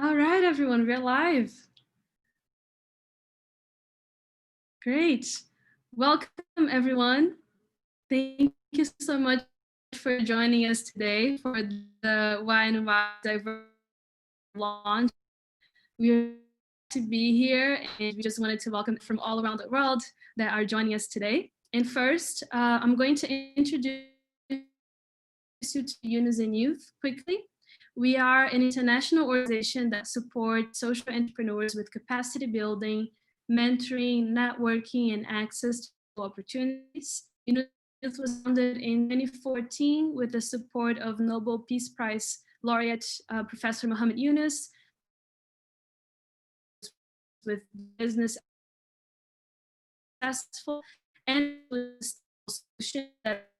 All right, everyone, we're live. Great. Welcome, everyone. Thank you so much for joining us today for the Y&Y Diversity launch. We're to be here, and we just wanted to welcome from all around the world that are joining us today. And first, I'm going to introduce you to Yunus Youth quickly. We are an international organization that supports social entrepreneurs with capacity building, mentoring, networking, and access to opportunities. Yunus Youth was founded in 2014 with the support of Nobel Peace Prize laureate Professor Muhammad Yunus, with business successful and solution that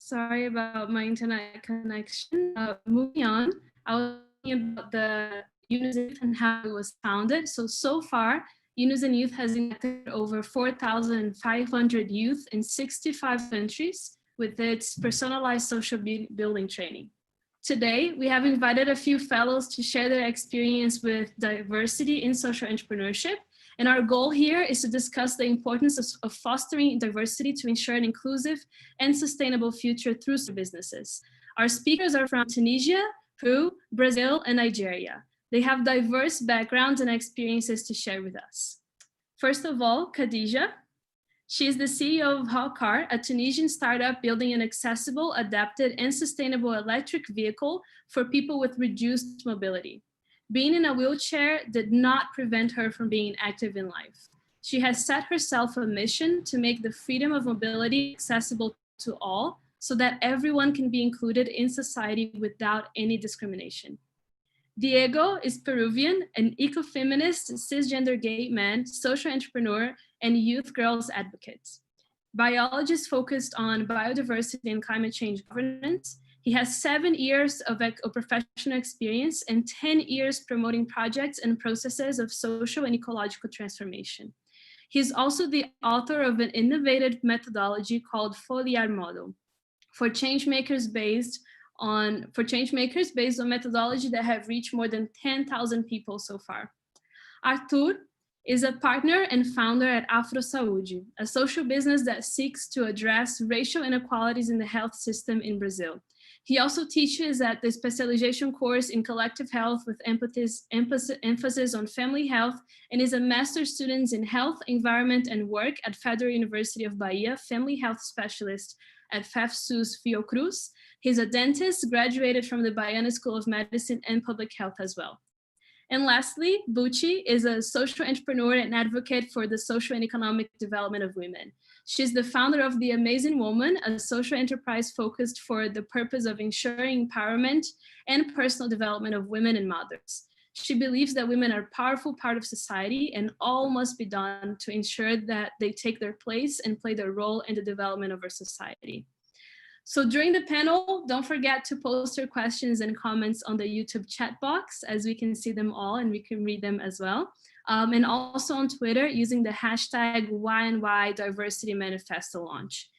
Sorry about my internet connection. Moving on, I was talking about the Yunus Youth and how it was founded. So far, Yunus Youth has impacted over 4,500 youth in 65 countries with its personalized social building training. Today, we have invited a few fellows to share their experience with diversity in social entrepreneurship. And our goal here is to discuss the importance of fostering diversity to ensure an inclusive and sustainable future through businesses. Our speakers are from Tunisia, Peru, Brazil, and Nigeria. They have diverse backgrounds and experiences to share with us. First of all, Khadija. She is the CEO of Hawkar, a Tunisian startup building an accessible, adapted, and sustainable electric vehicle for people with reduced mobility. Being in a wheelchair did not prevent her from being active in life. She has set herself a mission to make the freedom of mobility accessible to all so that everyone can be included in society without any discrimination. Diego is Peruvian, an ecofeminist, cisgender gay man, social entrepreneur, and youth girls advocate. Biologist focused on biodiversity and climate change governance. He has 7 years of professional experience and 10 years promoting projects and processes of social and ecological transformation. He's also the author of an innovative methodology called Foliar Model for changemakers based on methodology that have reached more than 10,000 people so far. Arthur is a partner and founder at Afro Saúde, a social business that seeks to address racial inequalities in the health system in Brazil. He also teaches at the specialization course in collective health with emphasis on family health, and is a master's student in health, environment, and work at Federal University of Bahia, family health specialist at FEFSUS Fiocruz. He's a dentist, graduated from the Baiana School of Medicine and Public Health as well. And lastly, Bucci is a social entrepreneur and advocate for the social and economic development of women. She's the founder of The Amazing Woman, a social enterprise focused for the purpose of ensuring empowerment and personal development of women and mothers. She believes that women are a powerful part of society and all must be done to ensure that they take their place and play their role in the development of our society. So during the panel, don't forget to post your questions and comments on the YouTube chat box, as we can see them all and we can read them as well. And also on Twitter using the hashtag Y&Y Diversity Manifesto launch.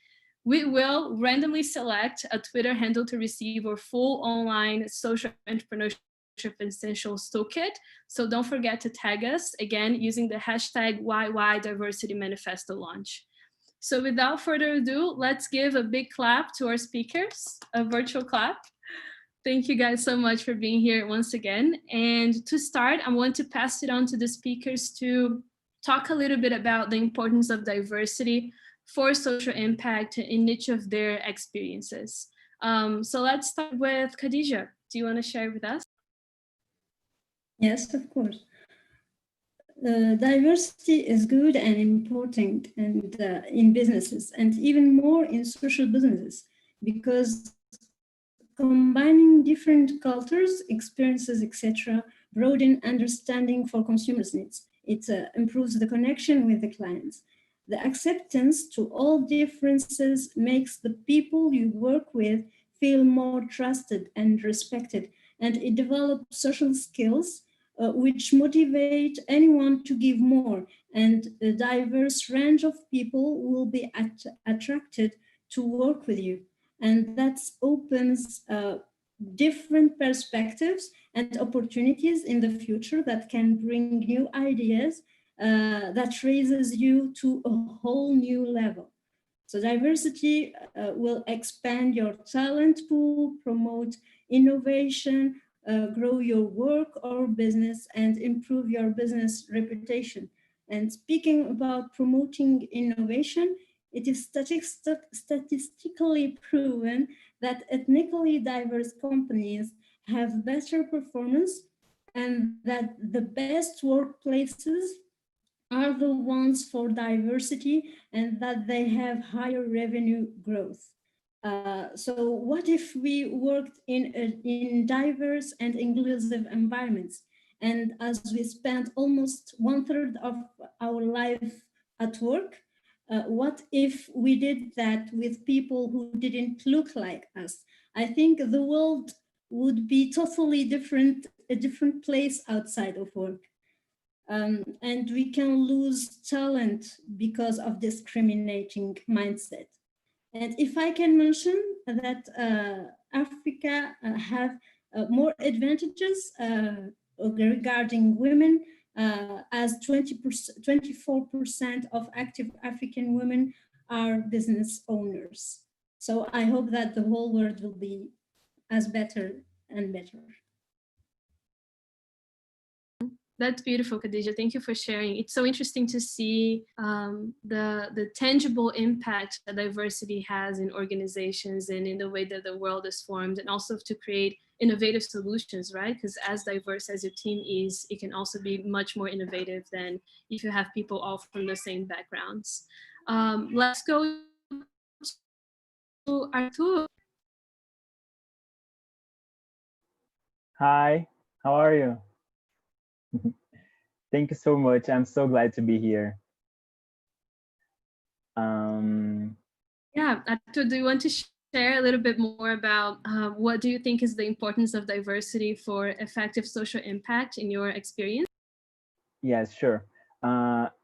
We will randomly select a Twitter handle to receive our full online social entrepreneurship essentials toolkit. So don't forget to tag us, again, using the hashtag YY Diversity Manifesto launch. So without further ado, let's give a big clap to our speakers, a virtual clap. Thank you guys so much for being here once again. And to start, I want to pass it on to the speakers to talk a little bit about the importance of diversity for social impact in each of their experiences. So let's start with Khadija. Do you want to share with us? Yes, of course. Diversity is good and important and in businesses and even more in social businesses because combining different cultures, experiences, etc., broaden understanding for consumers' needs. It improves the connection with the clients. The acceptance to all differences makes the people you work with feel more trusted and respected, and it develops social skills which motivate anyone to give more. And a diverse range of people will be attracted to work with you, and that opens different perspectives and opportunities in the future that can bring new ideas that raises you to a whole new level. So diversity will expand your talent pool, promote innovation, grow your work or business, and improve your business reputation. And speaking about promoting innovation, it is statistically proven that ethnically diverse companies have better performance and that the best workplaces are the ones for diversity and that they have higher revenue growth. So what if we worked in diverse and inclusive environments? And as we spent almost 1/3 of our life at work, what if we did that with people who didn't look like us? I think the world would be totally different, a different place outside of work. And we can lose talent because of discriminating mindset. And if I can mention that Africa have more advantages regarding women, as 24% of active African women are business owners. So I hope that the whole world will be as better and better. That's beautiful, Khadija. Thank you for sharing. It's so interesting to see the tangible impact that diversity has in organizations and in the way that the world is formed, and also to create innovative solutions, right? Because as diverse as your team is, it can also be much more innovative than if you have people all from the same backgrounds. Let's go to Artur. Hi, how are you? Thank you so much. I'm so glad to be here. Yeah, Artur, do you want to share a little bit more about what do you think is the importance of diversity for effective social impact in your experience? Yes, sure.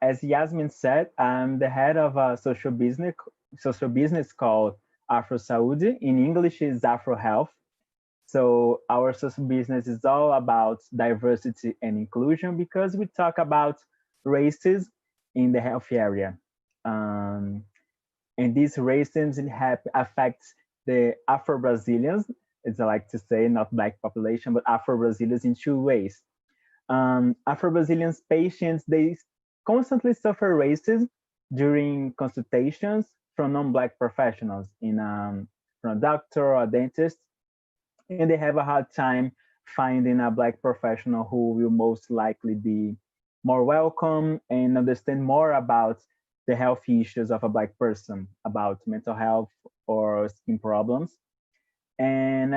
As Yasmin said, I'm the head of a social business called Afro Saúde. In English, is Afro Health. So our social business is all about diversity and inclusion because we talk about races in the health area. And this racism affects the Afro-Brazilians, as I like to say, not Black population, but Afro-Brazilians in two ways. Afro-Brazilians patients, they constantly suffer racism during consultations from non-Black professionals, from a doctor or a dentist, and they have a hard time finding a Black professional who will most likely be more welcome and understand more about the health issues of a Black person, about mental health or skin problems. And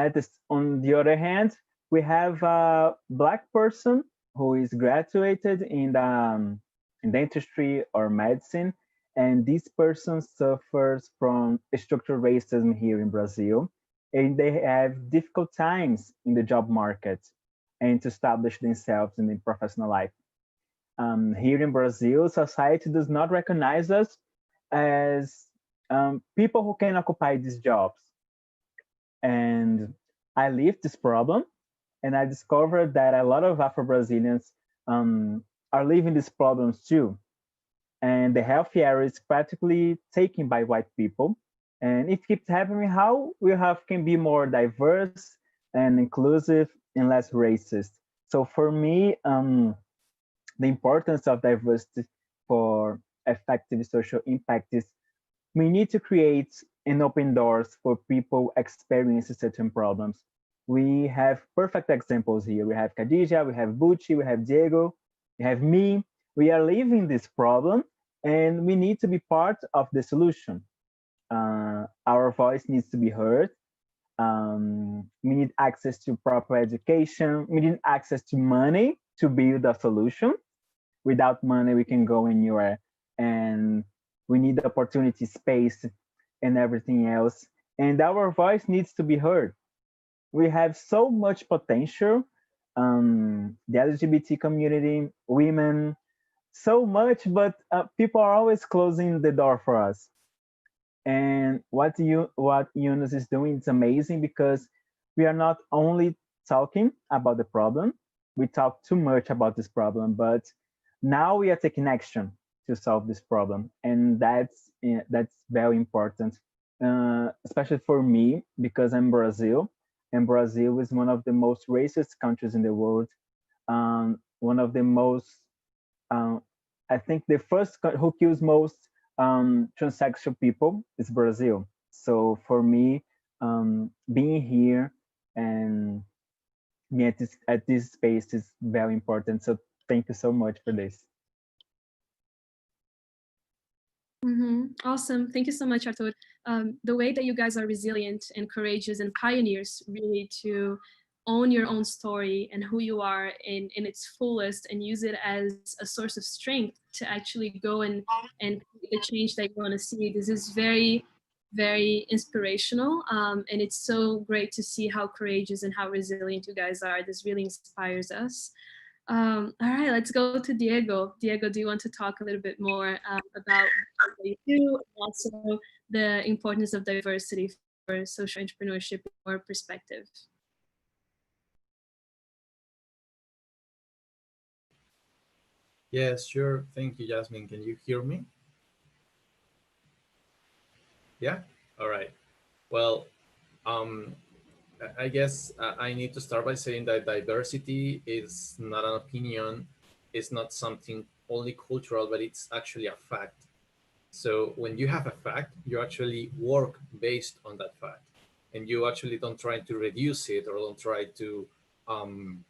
on the other hand, we have a Black person who is graduated in dentistry or medicine, and this person suffers from structural racism here in Brazil, and they have difficult times in the job market and to establish themselves in the professional life. Here in Brazil, society does not recognize us as people who can occupy these jobs. And I lived this problem, and I discovered that a lot of Afro-Brazilians are living these problems too. And the health area is practically taken by white people. And it keeps happening, how we can be more diverse and inclusive and less racist. So for me, the importance of diversity for effective social impact is we need to create and open doors for people experiencing certain problems. we have perfect examples here. We have Khadija, we have Bucci, we have Diego, we have me. We are living this problem and we need to be part of the solution. Our voice needs to be heard. We need access to proper education. We need access to money to build a solution. Without money, we can go anywhere. And we need opportunity, space, and everything else. And our voice needs to be heard. We have so much potential. The LGBT community, women, so much, but people are always closing the door for us. And what Yunus is doing is amazing because we are not only talking about the problem, we talk too much about this problem, but now we are taking action to solve this problem, and that's very important, especially for me because I'm Brazil, and Brazil is one of the most racist countries in the world. One of the most, I think, the first who kills most transsexual people is Brazil. So for me, being here and being at this space is very important. So thank you so much for this. Awesome. Thank you so much, Artur. The way that you guys are resilient and courageous and pioneers really to own your own story and who you are in its fullest and use it as a source of strength to actually go and create the change that you want to see. This is very, very inspirational. And it's so great to see how courageous and how resilient you guys are. This really inspires us. All right, let's go to Diego. Diego, do you want to talk a little bit more about what you do and also the importance of diversity for social entrepreneurship in your perspective? Yes, sure. Thank you, Jasmine. Can you hear me? Yeah? All right. Well, um, I guess I need to start by saying that diversity is not an opinion, it's not something only cultural, but it's actually a fact. So when you have a fact, you actually work based on that fact, and you actually don't try to reduce it or don't try to um,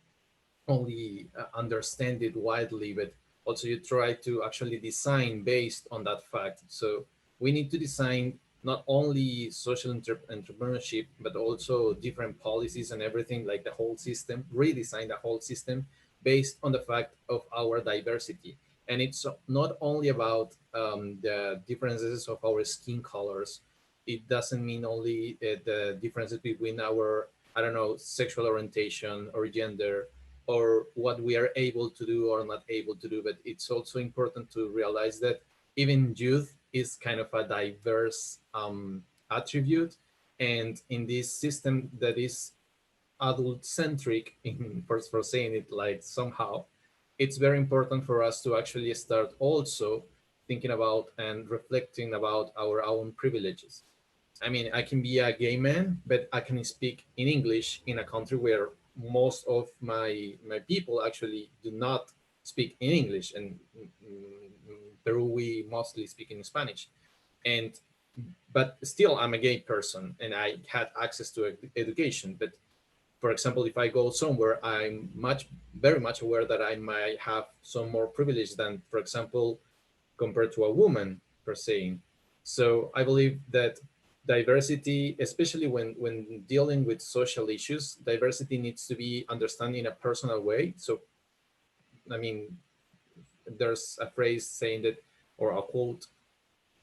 only understand it widely, but also you try to actually design based on that fact. So we need to design not only social entrepreneurship, but also different policies and everything, like the whole system, redesign the whole system based on the fact of our diversity. And it's not only about the differences of our skin colors. It doesn't mean only the differences between our, I don't know, sexual orientation or gender, or what we are able to do or not able to do. But it's also important to realize that even youth is kind of a diverse attribute. And in this system that is adult centric, in for saying it like somehow, it's very important for us to actually start also thinking about and reflecting about our own privileges. I mean, I can be a gay man, but I can speak in English in a country where most of my people actually do not speak in English, and Peru we mostly speak in Spanish, and but still I'm a gay person and I had access to education. But for example, if I go somewhere, I'm very much aware that I might have some more privilege than, for example, compared to a woman per se. So I believe that diversity, especially when dealing with social issues, diversity needs to be understood in a personal way. So, I mean, there's a phrase saying that, or a quote,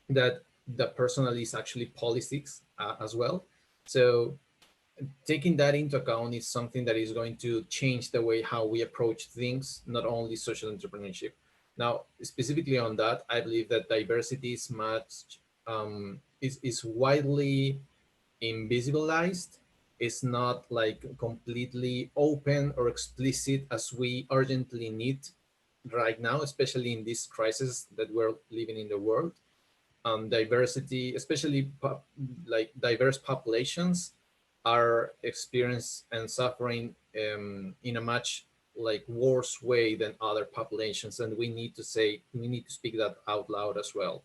that the personal is actually politics as well. So taking that into account is something that is going to change the way how we approach things, not only social entrepreneurship. Now, specifically on that, I believe that diversity is much is widely invisibilized. It's not like completely open or explicit as we urgently need right now, especially in this crisis that we're living in the world. Diversity, especially like diverse populations, are experiencing and suffering in a much like worse way than other populations, and we need to speak that out loud as well.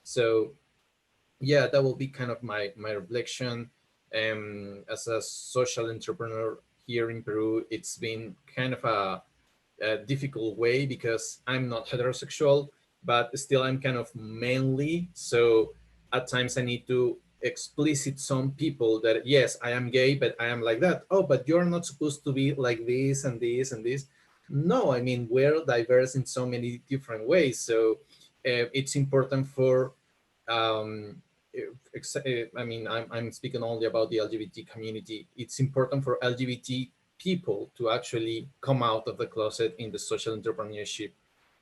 So yeah, that will be kind of my reflection. As a social entrepreneur here in Peru, it's been kind of a difficult way because I'm not heterosexual, but still I'm kind of manly. So at times I need to explicit some people that yes, I am gay, but I am like that. Oh, but you're not supposed to be like this and this and this. No, I mean, we're diverse in so many different ways. So it's important for um, I mean, I'm speaking only about the LGBT community. It's important for LGBT people to actually come out of the closet in the social entrepreneurship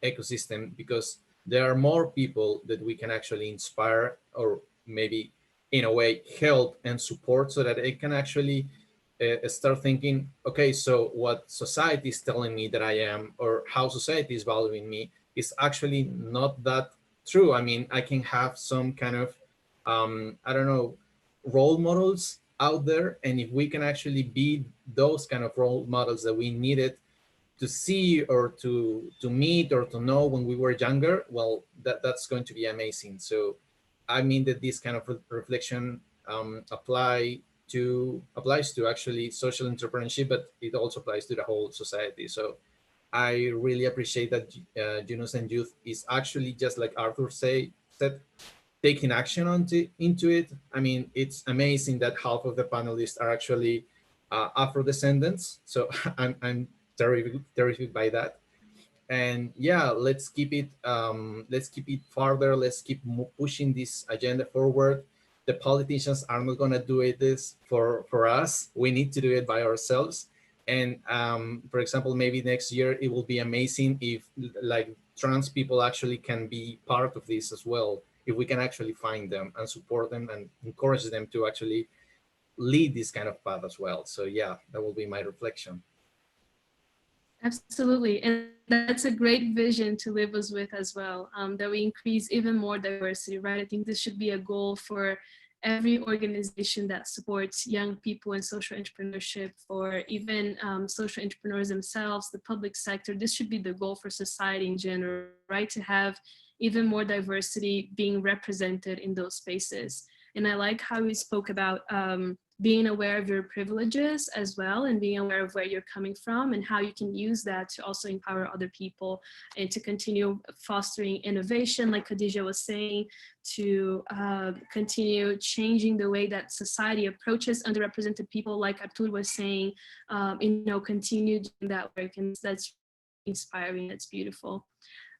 ecosystem, because there are more people that we can actually inspire, or maybe in a way help and support, so that it can actually start thinking, okay, so what society is telling me that I am, or how society is valuing me, is actually not that true. I mean, I can have some kind of I don't know, role models out there, and if we can actually be those kind of role models that we needed to see or to meet or to know when we were younger, well, that's going to be amazing. So I mean that this kind of reflection applies to actually social entrepreneurship, but it also applies to the whole society. So I really appreciate that Yunus and Youth is actually, just like Arthur said, taking action into it. I mean, it's amazing that half of the panelists are actually Afro descendants. So I'm terrific by that. And yeah, let's keep it further. Let's keep pushing this agenda forward. The politicians are not gonna do this for us. We need to do it by ourselves. And for example, maybe next year it will be amazing if like trans people actually can be part of this as well. If we can actually find them and support them and encourage them to actually lead this kind of path as well. So yeah, that will be my reflection. Absolutely. And that's a great vision to live us with as well, that we increase even more diversity, right? I think this should be a goal for every organization that supports young people in social entrepreneurship, or even social entrepreneurs themselves, the public sector. This should be the goal for society in general, right? To have even more diversity being represented in those spaces. And I like how we spoke about being aware of your privileges as well, and being aware of where you're coming from and how you can use that to also empower other people and to continue fostering innovation, like Khadija was saying, to continue changing the way that society approaches underrepresented people, like Artur was saying, continue doing that work. And that's inspiring, that's beautiful.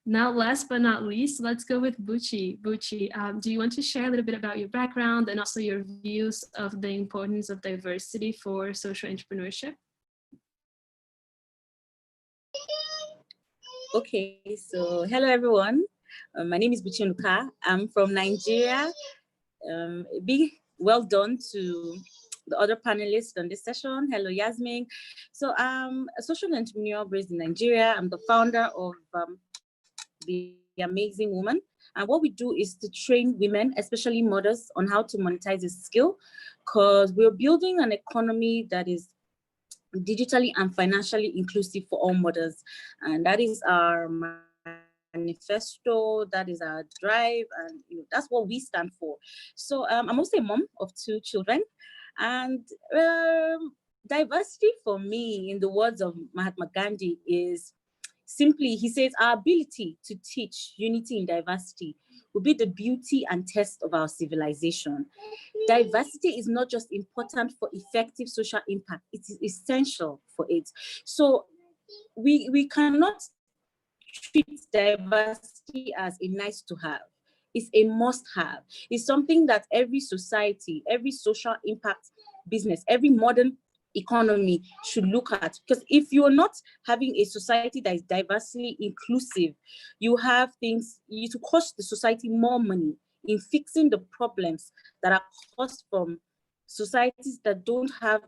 Now, last but not least, let's go with Buchi. Buchi, do you want to share a little bit about your background and also your views of the importance of diversity for social entrepreneurship? Okay, so hello everyone. My name is Buchi Nuka. I'm from Nigeria. A big well done to the other panelists on this session. Hello, Yasmin. So I'm a social entrepreneur based in Nigeria. I'm the founder of The Amazing Woman. And what we do is to train women, especially mothers, on how to monetize this skill, because we're building an economy that is digitally and financially inclusive for all mothers. And that is our manifesto, that is our drive, and that's what we stand for. So I'm also a mom of 2 children, and diversity for me, in the words of Mahatma Gandhi, is simply, he says, our ability to teach unity in diversity will be the beauty and test of our civilization. Diversity is not just important for effective social impact, it is essential for it. So we cannot treat diversity as a nice to have. It's a must have. It's something that every society, every social impact business, every modern economy should look at. Because if you're not having a society that is diversely inclusive, you have things, you to cost the society more money in fixing the problems that are caused from societies that don't have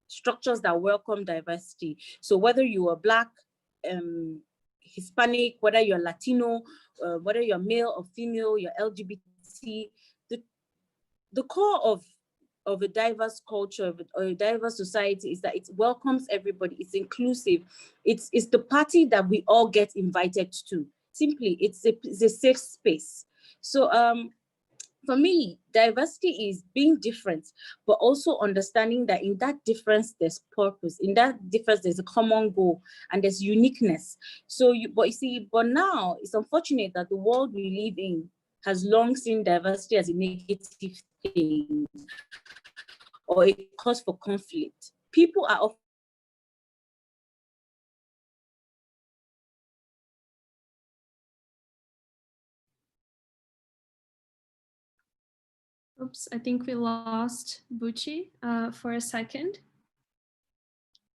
structures that welcome diversity. So whether you are Black, Hispanic, whether you're Latino, whether you're male or female, you're LGBT, the core of a diverse culture or a diverse society is that it welcomes everybody, it's inclusive, it's the party that we all get invited to. Simply, it's a safe space. So for me, diversity is being different, but also understanding that in that difference, there's purpose. In that difference, there's a common goal and there's uniqueness. So, but now it's unfortunate that the world we live in has long seen diversity as a negative thing or a cause for conflict. People are often Oops, I think we lost Bucci for a second.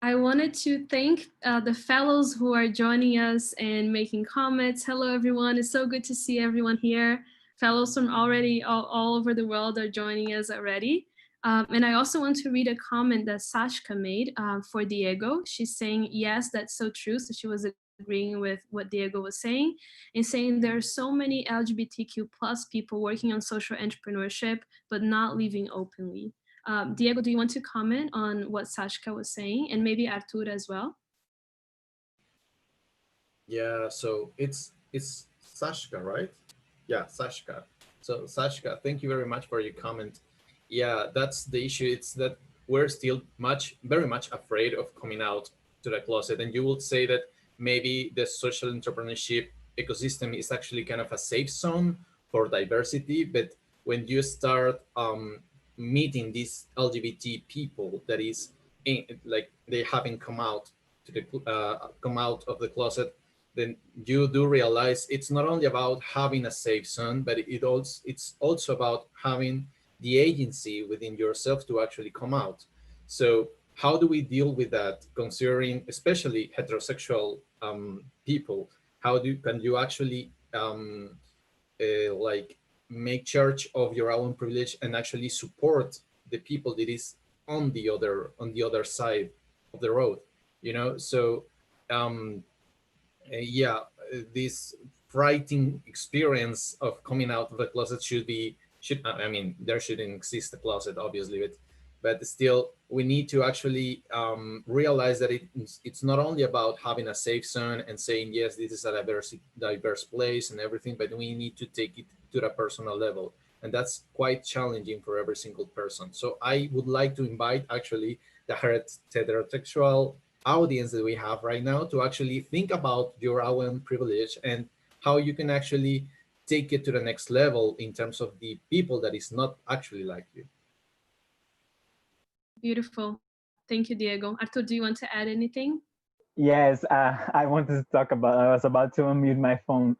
I wanted to thank the fellows who are joining us and making comments. Hello, everyone. It's so good to see everyone here. Fellows from already all over the world are joining us already. And I also want to read a comment that Sashka made for Diego. She's saying, yes, that's so true. So she was agreeing with what Diego was saying and saying there are so many LGBTQ plus people working on social entrepreneurship, but not living openly. Diego, do you want to comment on what Sashka was saying, and maybe Artur as well? Yeah, so it's Sashka, right? Yeah, Sashka. So Sashka, thank you very much for your comment. Yeah, that's the issue. It's that we're still very much afraid of coming out to the closet. And you would say that maybe the social entrepreneurship ecosystem is actually kind of a safe zone for diversity. But when you start meeting these LGBT people that is like they haven't come out to the come out of the closet, then you do realize it's not only about having a safe zone, but it's also about having the agency within yourself to actually come out. So how do we deal with that, considering especially heterosexual people? Can you actually like make charge of your own privilege and actually support the people that is on the other side of the road? So um, yeah, this frightening experience of coming out of the closet I mean, there shouldn't exist a closet, obviously, but still, we need to actually realize that it's not only about having a safe zone and saying, yes, this is a diverse place and everything, but we need to take it to the personal level. And that's quite challenging for every single person. So I would like to invite actually the heterosexual audience that we have right now to actually think about your own privilege and how you can actually take it to the next level in terms of the people that is not actually like you. Beautiful. Thank you, Diego. Artur, do you want to add anything? Yes, I wanted to talk about. I was about to unmute my phone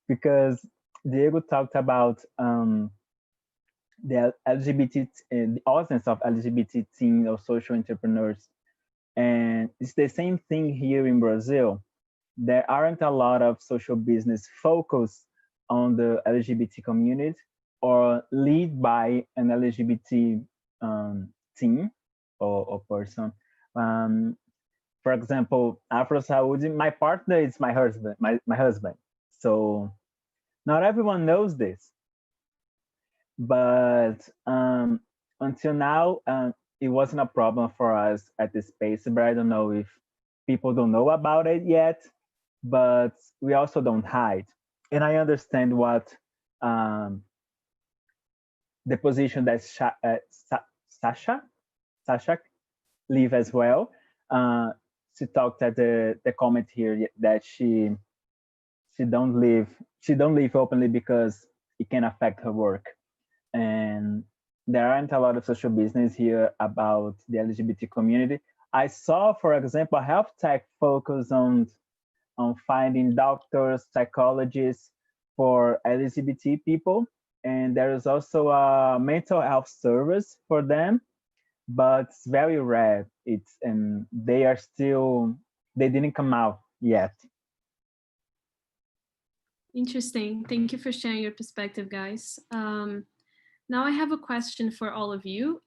because Diego talked about the LGBT, the audience of LGBT teen or social entrepreneurs, and it's the same thing here in Brazil. There aren't a lot of social business focused on the LGBT community or lead by an LGBT team or person. Um, for example, Afro Saúde, my partner is my husband, my husband. So not everyone knows this, but until now, it wasn't a problem for us at this space. But I don't know if people don't know about it yet. But we also don't hide, and I understand what the position that Sasha leave as well. She talked at the comment here that she don't live openly because it can affect her work, and there aren't a lot of social business here about the LGBT community. I saw, for example, a health tech focus on finding doctors, psychologists for LGBT people, and there is also a mental health service for them, but it's very rare. It's and they didn't come out yet. Interesting. Thank you for sharing your perspective, guys. Now I have a question for all of you.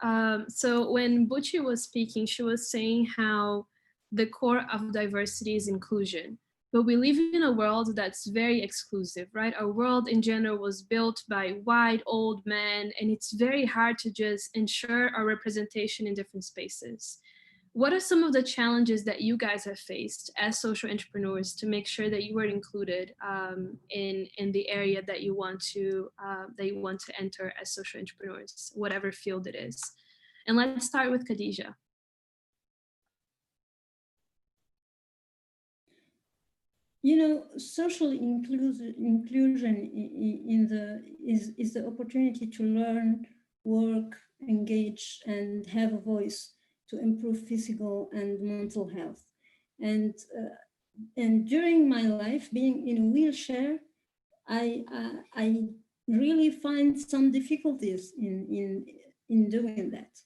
So when Bucci was speaking, she was saying how the core of diversity is inclusion. But we live in a world that's very exclusive, right? Our world in general was built by white old men, and it's very hard to just ensure our representation in different spaces. what are some of the challenges that you guys have faced as social entrepreneurs to make sure that you are included in the area that you want to enter as social entrepreneurs, whatever field it is? And let's start with Khadija. You know, social inclusion is the opportunity to learn, work, engage, and have a voice to improve physical and mental health. And during my life, being in a wheelchair, I really find some difficulties in doing that,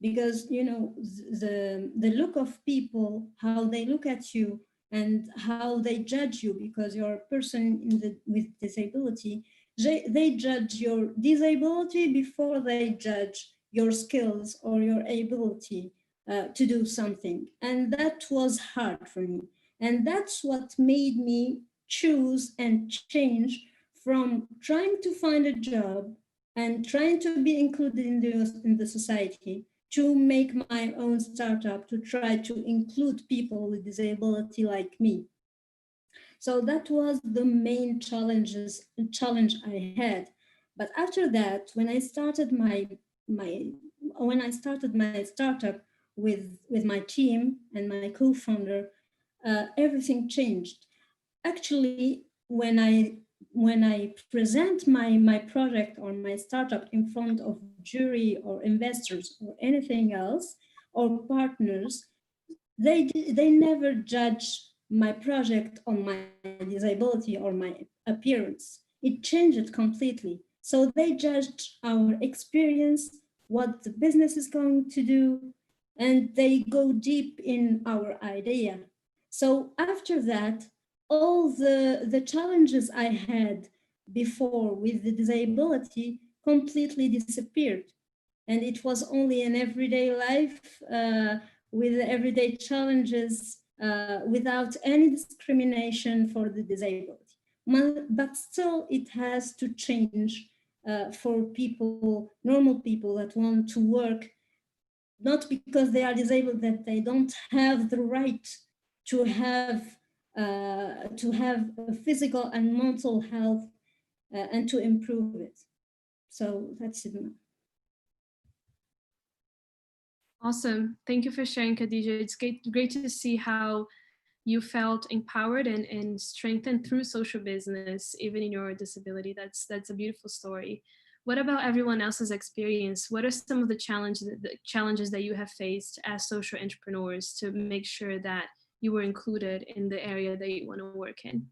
because you know the look of people, how they look at you, and how they judge you because you're a person with disability. They judge your disability before they judge your skills or your ability to do something, and that was hard for me. And that's what made me choose and change from trying to find a job and trying to be included in the society to make my own startup to try to include people with disability like me. So that was the main challenge I had. But after that, when I started my startup with my team and my co-founder, everything changed. Actually, when I present my project or my startup in front of jury or investors or anything else or partners, they never judge my project on my disability or my appearance. It changed completely. So they judged our experience, what the business is going to do, and they go deep in our idea. So after that, all the challenges I had before with the disability completely disappeared. And it was only an everyday life with everyday challenges without any discrimination for the disabled. But still, it has to change for people, normal people that want to work, not because they are disabled that they don't have the right to have a physical and mental health and to improve it. So that's it. Awesome. Thank you for sharing, Khadija. It's great to see how you felt empowered and strengthened through social business, even in your disability. That's a beautiful story. What about everyone else's experience? What are some of the challenges that you have faced as social entrepreneurs to make sure that you were included in the area that you want to work in?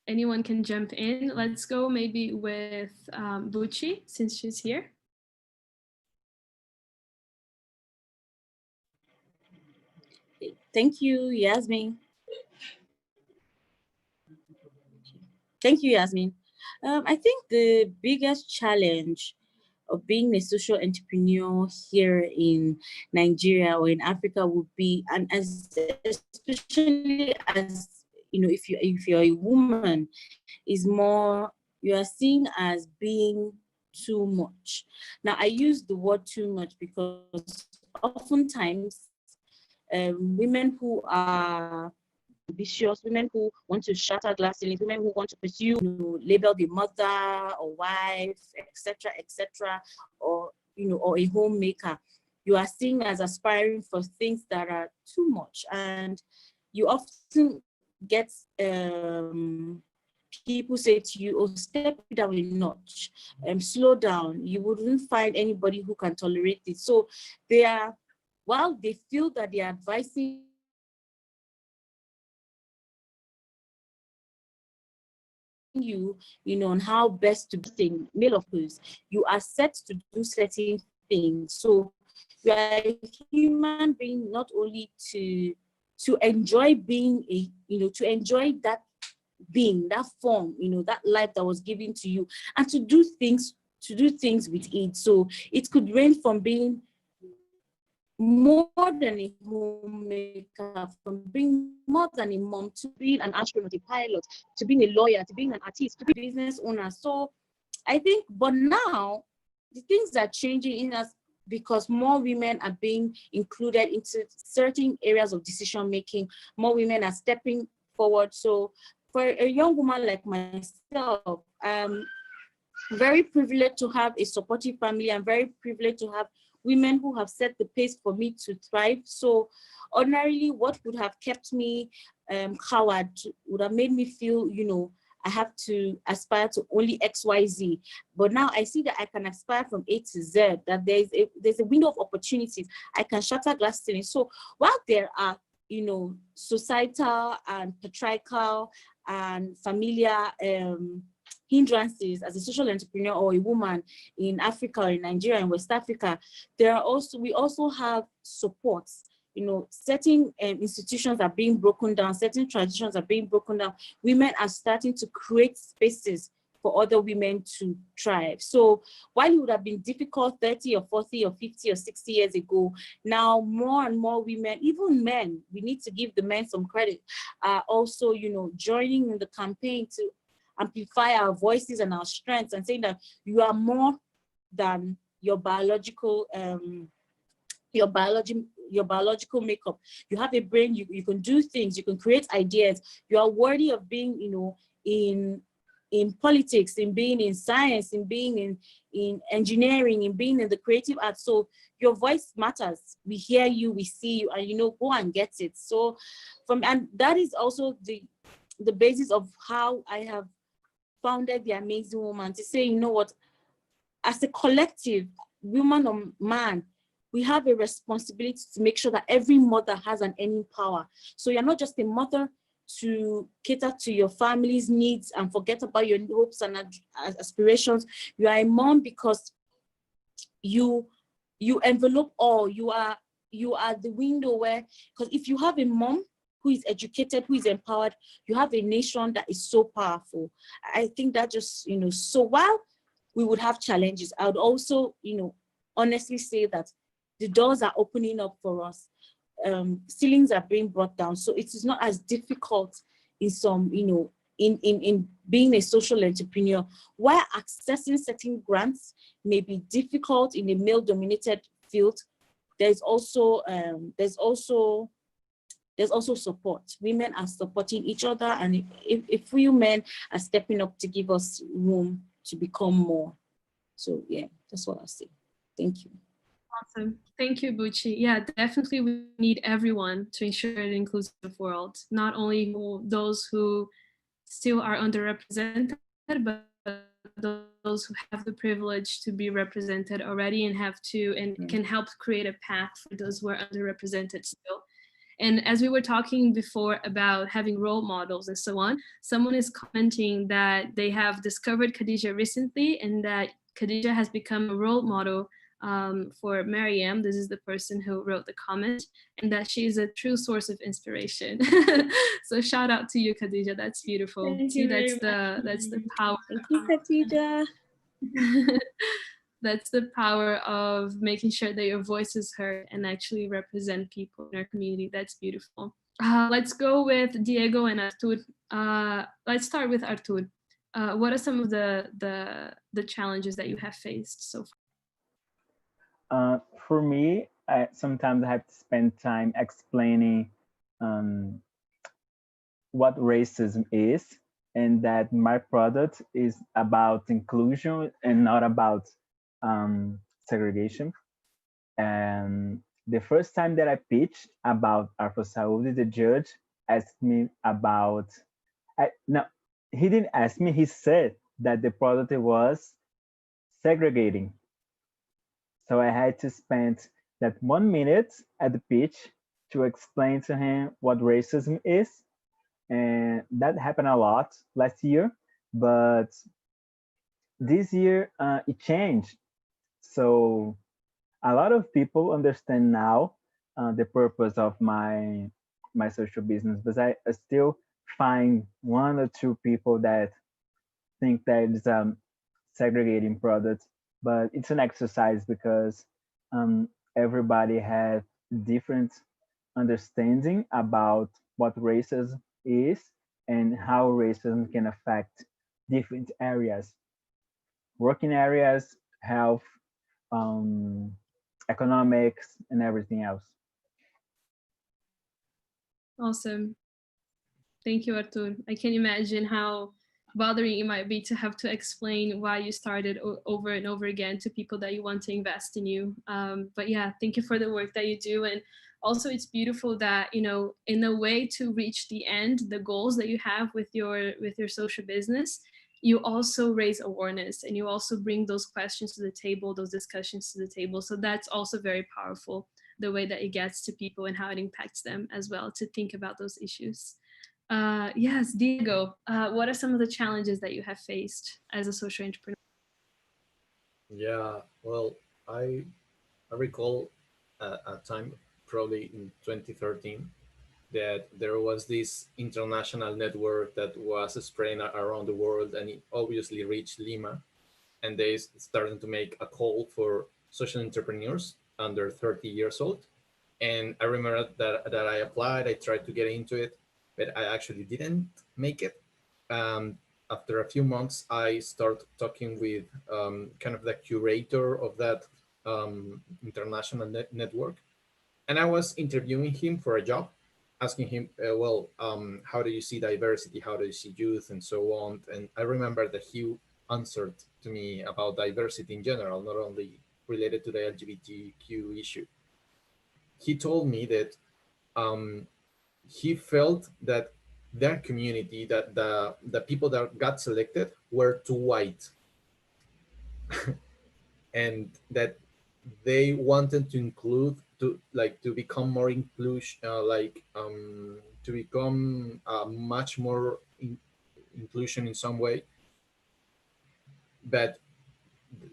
Anyone can jump in. Let's go maybe with Buchi, since she's here. Thank you, Yasmin. Thank you, Yasmin. I think the biggest challenge of being a social entrepreneur here in Nigeria or in Africa would be, and especially as you know, if you're a woman, is more, you are seen as being too much. Now, I use the word too much because oftentimes women who are ambitious, women who want to shatter glass ceilings, women who want to pursue, label the mother or wife, etc., or or a homemaker, you are seen as aspiring for things that are too much, and you often get people say to you, "Oh, step down a notch, slow down." You wouldn't find anybody who can tolerate it. So they are, while they feel that they are advising you, on how best to be seen, male of course, you are set to do certain things. So you are a human being not only to enjoy being to enjoy that being, that form, that life that was given to you, and to do things with it. So it could range from being more than a homemaker, from being more than a mom, to being an astronaut, a pilot, to being a lawyer, to being an artist, to be a business owner. So I think, but now the things are changing in us because more women are being included into certain areas of decision making. More women are stepping forward. So for a young woman like myself, I'm very privileged to have a supportive family. I'm very privileged to have women who have set the pace for me to thrive. So ordinarily, what would have kept me coward would have made me feel, you know, I have to aspire to only X, Y, Z. But now I see that I can aspire from A to Z, that there's a window of opportunities. I can shatter glass ceiling. So while there are, you know, societal and patriarchal and familiar hindrances as a social entrepreneur or a woman in Africa or in Nigeria and West Africa, we also have supports. You know, certain institutions are being broken down, certain traditions are being broken down. Women are starting to create spaces for other women to thrive. So while it would have been difficult 30 or 40 or 50 or 60 years ago, now more and more women, even men, we need to give the men some credit, are also, you know, joining in the campaign to amplify our voices and our strengths and saying that you are more than your biological makeup. You have a brain, you can do things, you can create ideas, you are worthy of being, you know, in politics, in being in science, in being in engineering, in being in the creative arts. So your voice matters. We hear you, we see you, and, you know, go and get it. So and that is also the basis of how I have founded the Amazing Woman, to say, you know what, as a collective, woman or man, we have a responsibility to make sure that every mother has an earning power. So you're not just a mother to cater to your family's needs and forget about your hopes and aspirations. You are a mom because you envelope all. You are the window where, because if you have a mom who is educated, who is empowered, you have a nation that is so powerful. I think that just, you know, so while we would have challenges, I would also, you know, honestly say that the doors are opening up for us. Ceilings are being brought down. So it is not as difficult in some, you know, in being a social entrepreneur. While accessing certain grants may be difficult in a male-dominated field, there's also support. Women are supporting each other, and if we men are stepping up to give us room to become more. So yeah, that's what I say. Thank you. Awesome. Thank you, Buchi. Yeah, definitely we need everyone to ensure an inclusive world, not only those who still are underrepresented, but those who have the privilege to be represented already and can help create a path for those who are underrepresented still. And as we were talking before about having role models and so on, someone is commenting that they have discovered Khadija recently and that Khadija has become a role model for Mariam. This is the person who wrote the comment, and that she is a true source of inspiration. So shout out to you, Khadija. That's beautiful. Thank you very much. That's the power. Thank you, Khadija. That's the power of making sure that your voice is heard and actually represent people in our community. That's beautiful. Let's go with Diego and Artur. Let's start with Artur. What are some of the challenges that you have faced so far? For me, sometimes I have to spend time explaining what racism is, and that my product is about inclusion and not about segregation. And the first time that I pitched about Afro Saúde, the judge asked me about, no, he didn't ask me, he said that the product was segregating. So I had to spend that 1 minute at the pitch to explain to him what racism is. And that happened a lot last year, but this year it changed. So a lot of people understand now the purpose of my social business, but I still find 1 or 2 people that think that it's a segregating product. But it's an exercise because everybody has different understanding about what racism is and how racism can affect different areas, working areas, health, economics and everything else. Awesome. Thank you, Artur. I can imagine how bothering it might be to have to explain why you started over and over again to people that you want to invest in you. But yeah, thank you for the work that you do. And also it's beautiful that, you know, in a way to reach the end, the goals that you have with your social business, you also raise awareness and you also bring those questions to the table, those discussions to the table. So that's also very powerful, the way that it gets to people and how it impacts them as well, to think about those issues. Yes, Diego, what are some of the challenges that you have faced as a social entrepreneur? Yeah, well, I recall a time, probably in 2013, that there was this international network that was spreading around the world, and it obviously reached Lima, and they started to make a call for social entrepreneurs under 30 years old. And I remember that I applied, I tried to get into it, but I actually didn't make it. Um, After a few months, I started talking with kind of the curator of that international network. And I was interviewing him for a job, asking him, how do you see diversity? How do you see youth and so on? And I remember that he answered to me about diversity in general, not only related to the LGBTQ issue. He told me that um, he felt that their community, that the people that got selected were too white, and that they wanted to include, to become more inclusion, to become much more inclusion in some way, but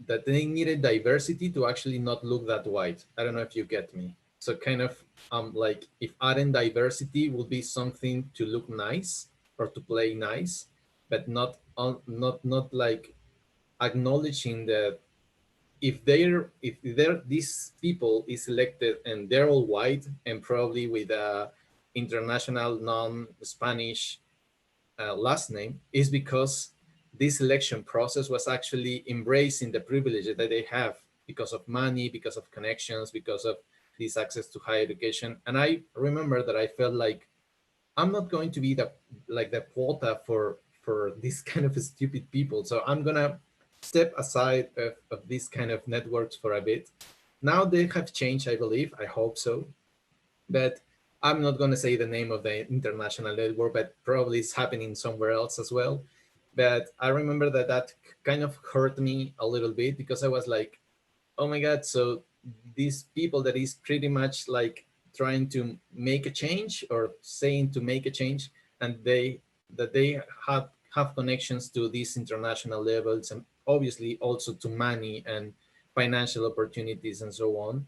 that they needed diversity to actually not look that white. I don't know if you get me. So kind of like if adding diversity would be something to look nice or to play nice, but not like acknowledging that if these people is elected and they're all white and probably with a international non-Spanish last name, is because this election process was actually embracing the privileges that they have because of money, because of connections, because of this access to higher education. And I remember that I felt like I'm not going to be the quota for this kind of stupid people. So I'm gonna step aside of these kind of networks for a bit. Now they have changed, I believe. I hope so. But I'm not going to say the name of the international network, but probably it's happening somewhere else as well. But I remember that kind of hurt me a little bit, because I was like, oh my God, so these people that is pretty much like trying to make a change or saying to make a change, and they have connections to these international levels, and obviously also to money and financial opportunities and so on,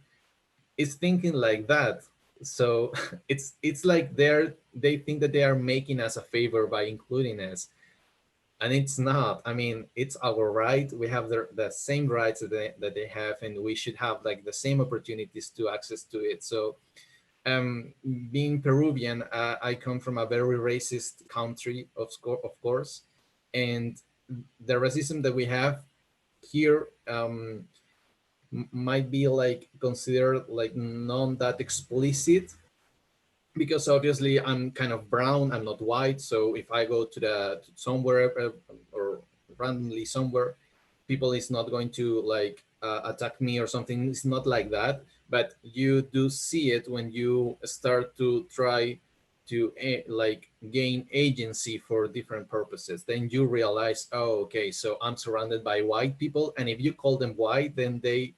is thinking like that. So it's like they think that they are making us a favor by including us, and it's not. I mean, it's our right. We have the same rights that they have, and we should have like the same opportunities to access to it. So being Peruvian, I come from a very racist country, of course, and the racism that we have here might be like considered like not that explicit, because obviously I'm kind of brown, I'm not white. So if I go to somewhere or randomly somewhere, people is not going to like attack me or something. It's not like that, but you do see it when you start to try to like gain agency for different purposes. Then you realize, oh, okay, so I'm surrounded by white people, and if you call them white, then they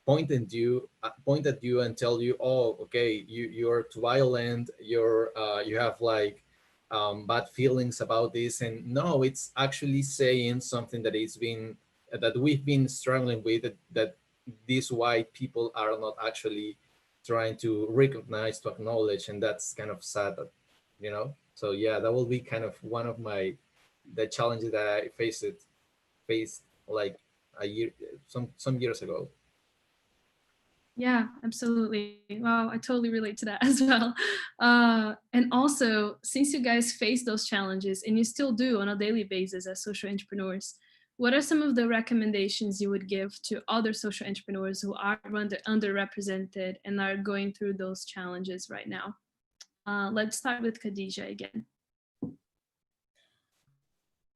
point at you and tell you, oh, okay, you're too violent, you have like bad feelings about this. And no, it's actually saying something that we've been struggling with, that these white people are not actually trying to recognize, to acknowledge. And that's kind of sad, so yeah, that will be kind of one of the challenges that I faced like a year, some years ago. Yeah, absolutely. Wow, I totally relate to that as well. And also, since you guys face those challenges, and you still do on a daily basis as social entrepreneurs, what are some of the recommendations you would give to other social entrepreneurs who are underrepresented and are going through those challenges right now? Let's start with Khadija again.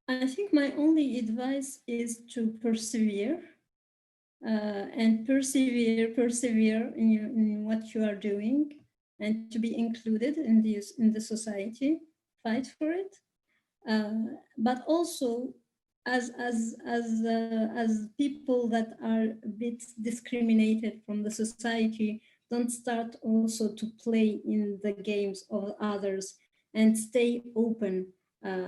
I think my only advice is to persevere and persevere in what you are doing, and to be included in the society, fight for it. But also, as people that are a bit discriminated from the society, don't start also to play in the games of others, and stay open and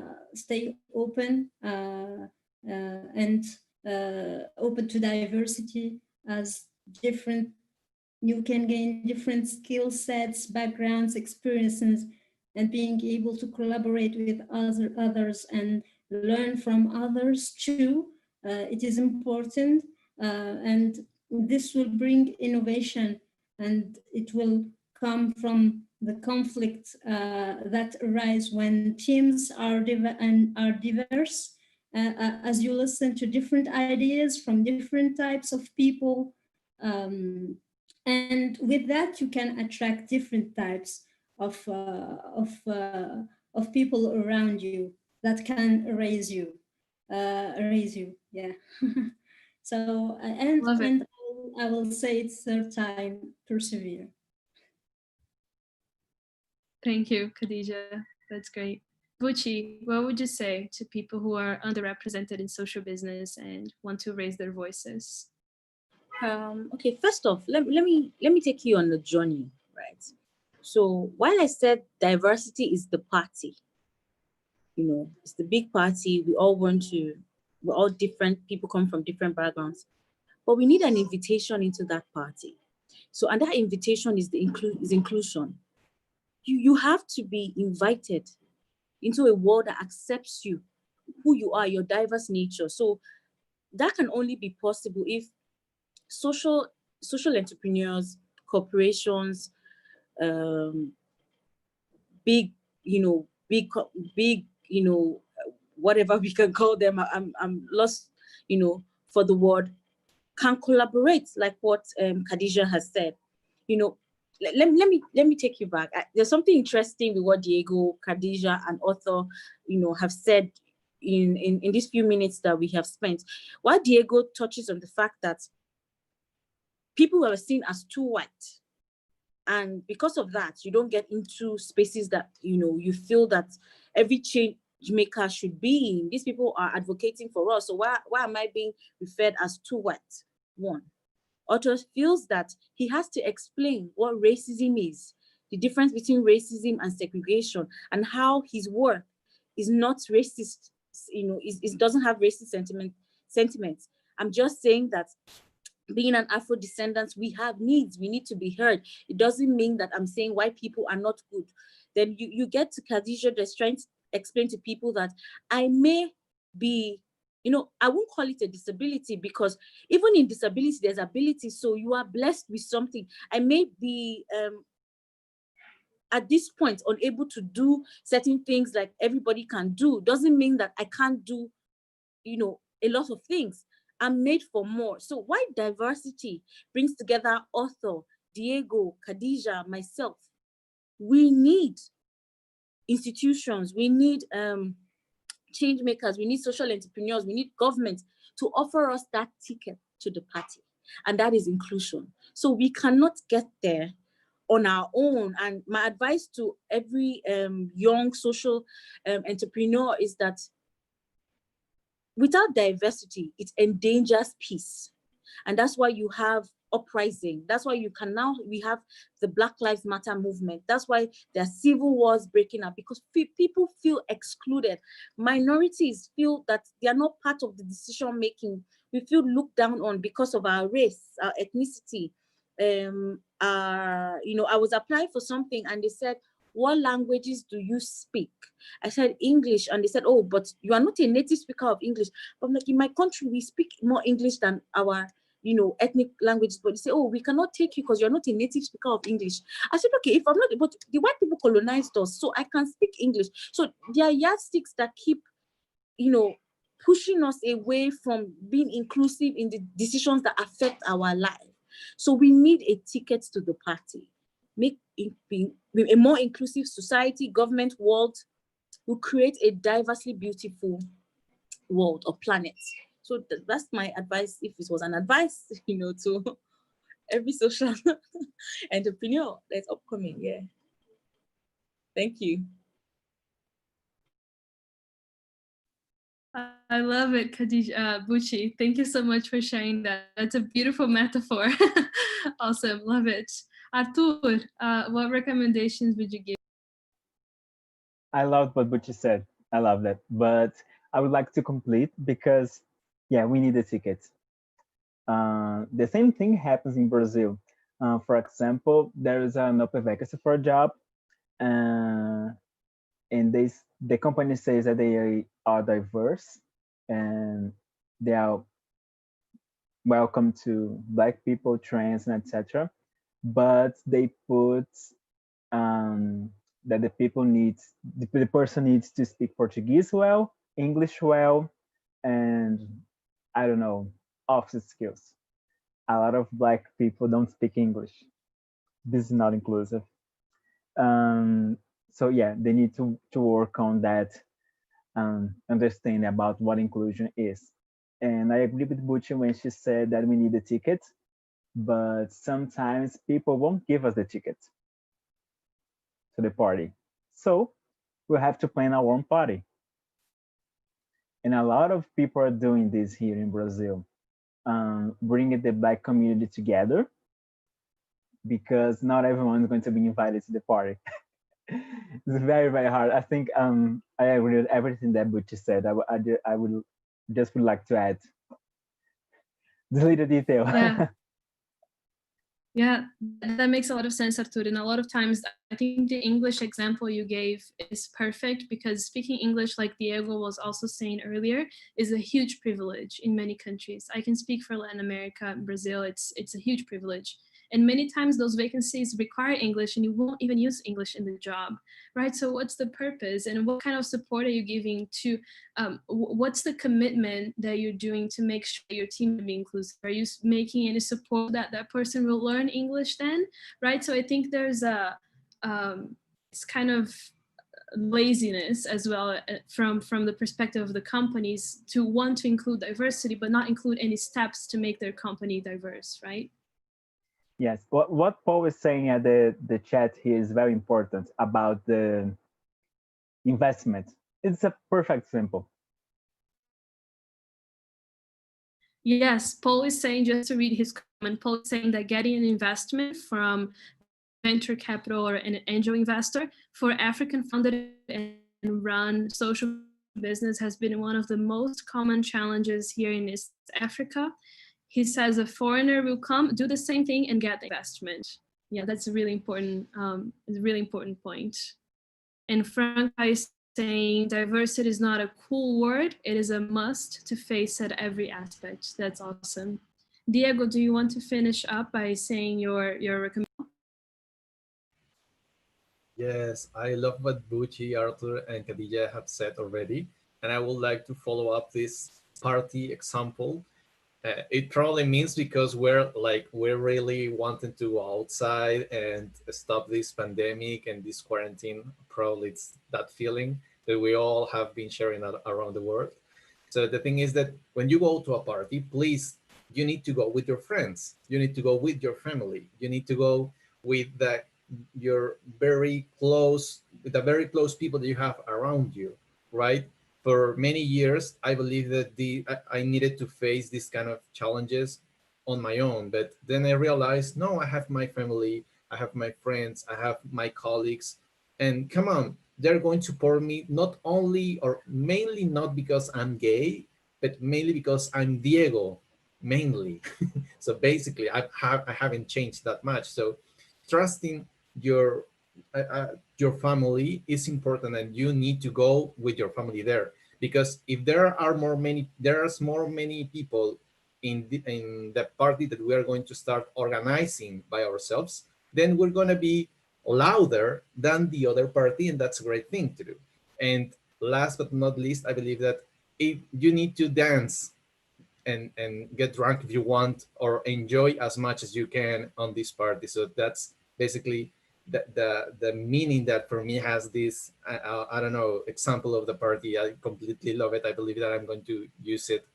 open to diversity, as different, you can gain different skill sets, backgrounds, experiences, and being able to collaborate with others and learn from others too. It is important, and this will bring innovation, and it will come from the conflict that arise when teams are diverse, as you listen to different ideas from different types of people. And with that, you can attract different types of people around you that can raise you. Yeah. So, and I will say it's third time, persevere. Thank you, Khadija. That's great. Vuchi, what would you say to people who are underrepresented in social business and want to raise their voices? Okay, first off, let me take you on the journey, right? So while I said diversity is the party, it's the big party, we're all different, people come from different backgrounds, but we need an invitation into that party. So, and that invitation is inclusion. You have to be invited into a world that accepts you, who you are, your diverse nature. So that can only be possible if social entrepreneurs, corporations, big, whatever we can call them, I'm lost, for the word, can collaborate, like what Khadija has said. Let me take you back. There's something interesting with what Diego, Khadija, and Arthur, have said in these few minutes that we have spent. While Diego touches on the fact that people were seen as too white, and because of that, you don't get into spaces that you feel that every change maker should be in. These people are advocating for us. So why am I being referred as too white? One, Otto feels that he has to explain what racism is, the difference between racism and segregation, and how his work is not racist, it doesn't have racist sentiments. I'm just saying that being an Afro descendant, we have needs, we need to be heard. It doesn't mean that I'm saying white people are not good. Then you get to Khadija that's trying to explain to people that I may be, I won't call it a disability, because even in disability, there's ability. So you are blessed with something. I may be, at this point, unable to do certain things like everybody can do. Doesn't mean that I can't do, a lot of things. I'm made for more. So why diversity brings together Arthur, Diego, Khadija, myself. We need institutions, we need change makers, we need social entrepreneurs, we need government to offer us that ticket to the party. And that is inclusion. So we cannot get there on our own. And my advice to every young social entrepreneur is that without diversity, it endangers peace. And that's why you have uprising. That's why we have the Black Lives Matter movement. That's why there are civil wars breaking up, because people feel excluded. Minorities feel that they are not part of the decision making. We feel looked down on because of our race, our ethnicity. I was applying for something and they said, what languages do you speak? I said English, and they said, oh, but you are not a native speaker of English. But I'm like, in my country, we speak more English than our, ethnic languages. But they say, oh, we cannot take you because you're not a native speaker of English. I said, okay, if I'm not, but the white people colonized us, so I can speak English. So there are yardsticks that keep, pushing us away from being inclusive in the decisions that affect our life. So we need a ticket to the party. Make it be a more inclusive society, government, world will create a diversely beautiful world or planet. So that's my advice, if it was an advice, to every social entrepreneur that's upcoming. Yeah. Thank you. I love it, Khadija, Buchi. Thank you so much for sharing that. That's a beautiful metaphor. Awesome, love it. Artur, what recommendations would you give? I loved what Bucci said. I love that. But I would like to complete because, yeah, we need a ticket. The same thing happens in Brazil. For example, there is an open vacancy for a job, and the company says that they are diverse and they are welcome to Black people, trans, and etc. But they put that the person needs to speak Portuguese well, English well, and I don't know, office skills. A lot of Black people don't speak English. This is not inclusive. So yeah, they need to work on that, understanding about what inclusion is. And I agree with Bucci when she said that we need a ticket, but sometimes people won't give us the ticket to the party. So we have to plan our own party. And a lot of people are doing this here in Brazil, bringing the Black community together, because not everyone is going to be invited to the party. It's very, very hard. I think I agree with everything that Bucci said. I would like to add the little detail. Yeah. Yeah, that makes a lot of sense, Artur. And a lot of times, I think the English example you gave is perfect, because speaking English, like Diego was also saying earlier, is a huge privilege in many countries. I can speak for Latin America and Brazil. It's a huge privilege. And many times those vacancies require English and you won't even use English in the job, right? So what's the purpose, and what kind of support are you giving to, what's the commitment that you're doing to make sure your team will be inclusive? Are you making any support that that person will learn English then, right? So I think there's it's kind of laziness as well from the perspective of the companies to want to include diversity, but not include any steps to make their company diverse, right? Yes, what Paul is saying at the chat here is very important about the investment. It's a perfect example. Yes, Paul is saying, just to read his comment, Paul is saying that getting an investment from venture capital or an angel investor for African funded and run social business has been one of the most common challenges here in East Africa. He says a foreigner will come, do the same thing, and get the investment. Yeah, that's a really important, point. And Frank is saying diversity is not a cool word; it is a must to face at every aspect. That's awesome. Diego, do you want to finish up by saying your recommendation? Yes, I love what Bucci, Arthur, and Khadija have said already, and I would like to follow up this party example. It probably means because we're really wanting to go outside and stop this pandemic and this quarantine. Probably it's that feeling that we all have been sharing around the world. So the thing is that when you go to a party, please, you need to go with your friends. You need to go with your family. You need to go with the very close people that you have around you, right? For many years, I believe that I needed to face these kind of challenges on my own. But then I realized, no, I have my family, I have my friends, I have my colleagues, and come on, they're going to support me not only or mainly not because I'm gay, but mainly because I'm Diego, mainly. So basically, I haven't changed that much. So trusting your your family is important, and you need to go with your family there, because if there's more many people in the party that we are going to start organizing by ourselves, then we're going to be louder than the other party, and that's a great thing to do. And last but not least, I believe that you need to dance and get drunk if you want, or enjoy as much as you can on this party. So that's basically the meaning that for me has this, I don't know, example of the party. I completely love it. I believe that I'm going to use it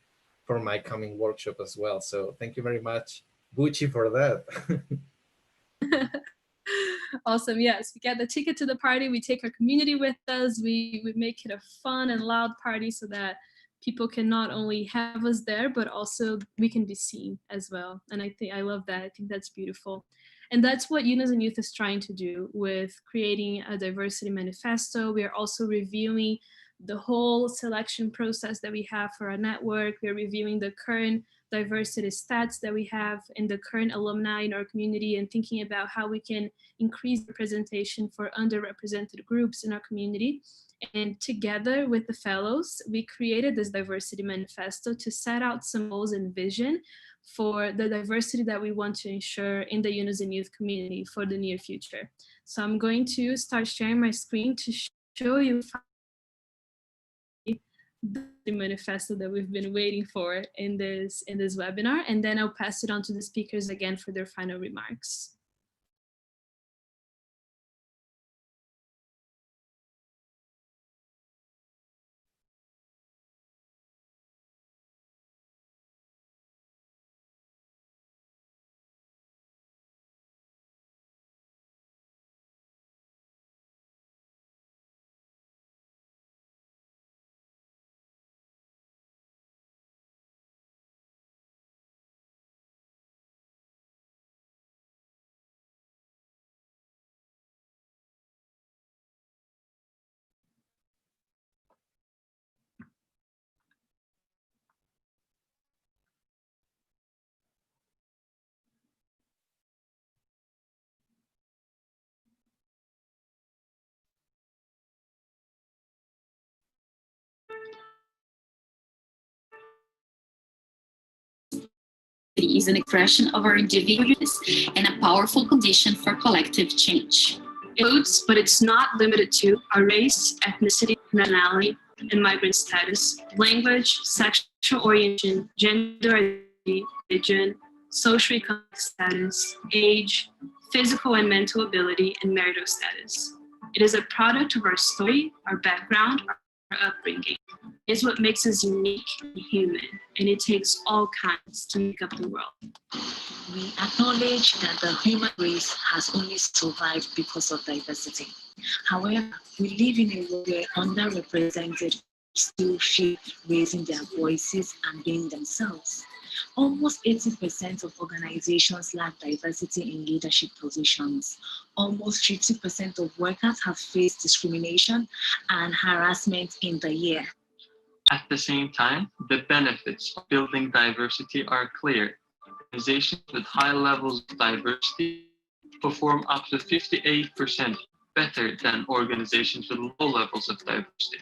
for my coming workshop as well. So thank you very much, Gucci, for that. Awesome. Yes, we get the ticket to the party. We take our community with us. We make it a fun and loud party so that people can not only have us there, but also we can be seen as well. And I love that. I think that's beautiful. And that's what Yunus Youth is trying to do with creating a diversity manifesto. We are also reviewing the whole selection process that we have for our network. We're reviewing the current diversity stats that we have in the current alumni in our community, and thinking about how we can increase representation for underrepresented groups in our community. And together with the fellows, we created this diversity manifesto to set out some goals and vision for the diversity that we want to ensure in the Yunus Youth community for the near future. So I'm going to start sharing my screen to show you the manifesto that we've been waiting for in this webinar, and then I'll pass it on to the speakers again for their final remarks. Is an expression of our individualness and a powerful condition for collective change. It includes, but it's not limited to, our race, ethnicity, nationality, and migrant status, language, sexual orientation, gender identity, religion, socioeconomic status, age, physical and mental ability, and marital status. It is a product of our story, our background, our upbringing. It is what makes us unique and human, and it takes all kinds to make up the world. We acknowledge that the human race has only survived because of diversity. However, we live in a world where underrepresented still keep raising their voices and being themselves. Almost 80% of organizations lack diversity in leadership positions. Almost 50% of workers have faced discrimination and harassment in the year. At the same time, the benefits of building diversity are clear. Organizations with high levels of diversity perform up to 58% better than organizations with low levels of diversity.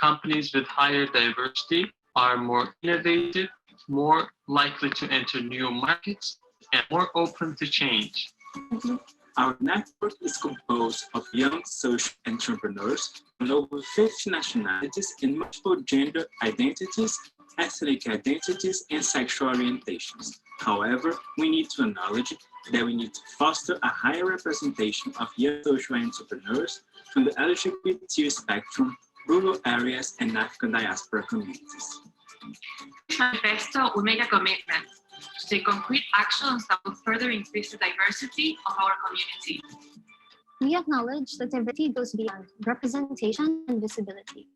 Companies with higher diversity are more innovative, more likely to enter new markets, and more open to change. Our network is composed of young social entrepreneurs from over 50 nationalities and multiple gender identities, ethnic identities, and sexual orientations. However, we need to acknowledge that we need to foster a higher representation of young social entrepreneurs from the LGBT spectrum, rural areas, and African diaspora communities. This manifesto will make a commitment to take concrete actions that will further increase the diversity of our community. We acknowledge that diversity goes beyond representation and visibility.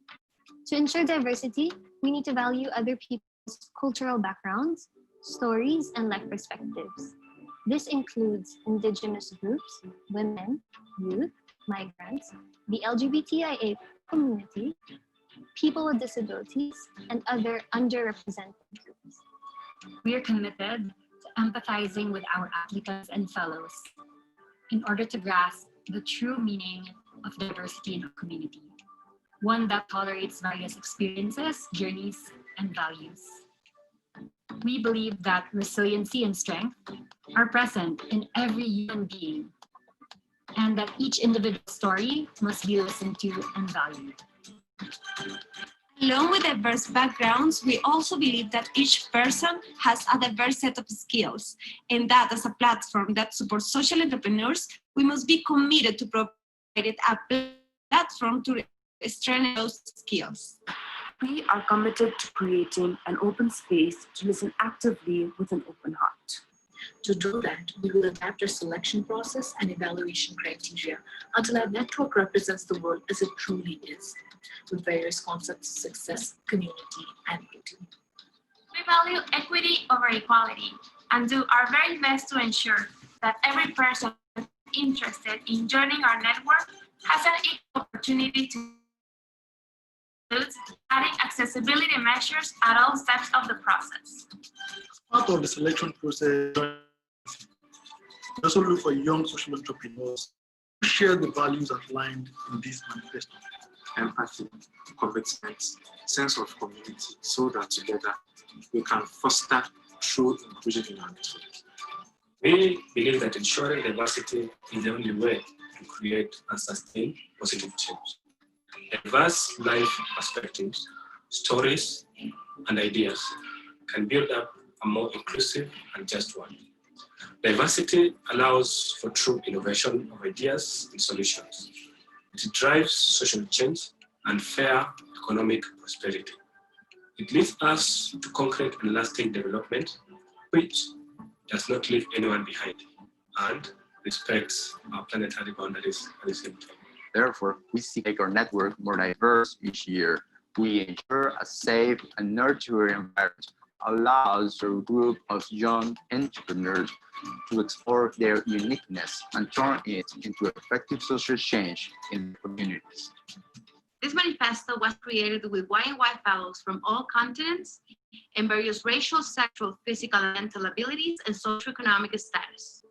To ensure diversity, we need to value other people's cultural backgrounds, stories, and life perspectives. This includes Indigenous groups, women, youth, migrants, the LGBTIA community, people with disabilities, and other underrepresented groups. We are committed to empathizing with our applicants and fellows in order to grasp the true meaning of diversity in our community, one that tolerates various experiences, journeys, and values. We believe that resiliency and strength are present in every human being, and that each individual story must be listened to and valued. Along with diverse backgrounds, we also believe that each person has a diverse set of skills, and that as a platform that supports social entrepreneurs, we must be committed to providing a platform to strengthen those skills. We are committed to creating an open space to listen actively with an open heart. To do that, we will adapt our selection process and evaluation criteria until our network represents the world as it truly is, with various concepts of success, community, and beauty. We value equity over equality and do our very best to ensure that every person interested in joining our network has an equal opportunity to adding accessibility measures at all steps of the process. As part of the selection process, we also look for young social entrepreneurs who share the values outlined in this manifesto. Empathy, commitment, sense of community, so that together we can foster true inclusion in our network. We believe that ensuring diversity is the only way to create and sustain positive change. Diverse life perspectives, stories, and ideas can build up a more inclusive and just one. Diversity allows for true innovation of ideas and solutions. It drives social change and fair economic prosperity. It leads us to concrete and lasting development, which does not leave anyone behind and respects our planetary boundaries at the same time. Therefore, we seek to make our network more diverse each year. We ensure a safe and nurturing environment allows for a group of young entrepreneurs to explore their uniqueness and turn it into effective social change in communities. This manifesto was created with Y&Y fellows from all continents and various racial, sexual, physical, and mental abilities and socioeconomic status.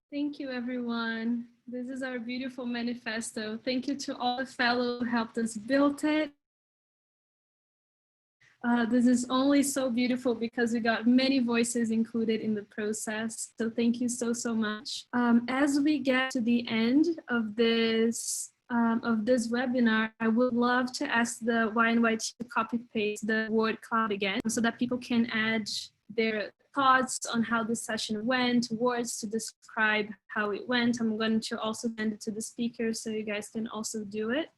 Thank you, everyone. This is our beautiful manifesto. Thank you to all the fellows who helped us build it. This is only so beautiful because we got many voices included in the process. So thank you so, so much. As we get to the end of this webinar, I would love to ask the Y&Y to copy paste the word cloud again so that people can add their thoughts on how this session went, words to describe how it went. I'm going to also send it to the speakers so you guys can also do it.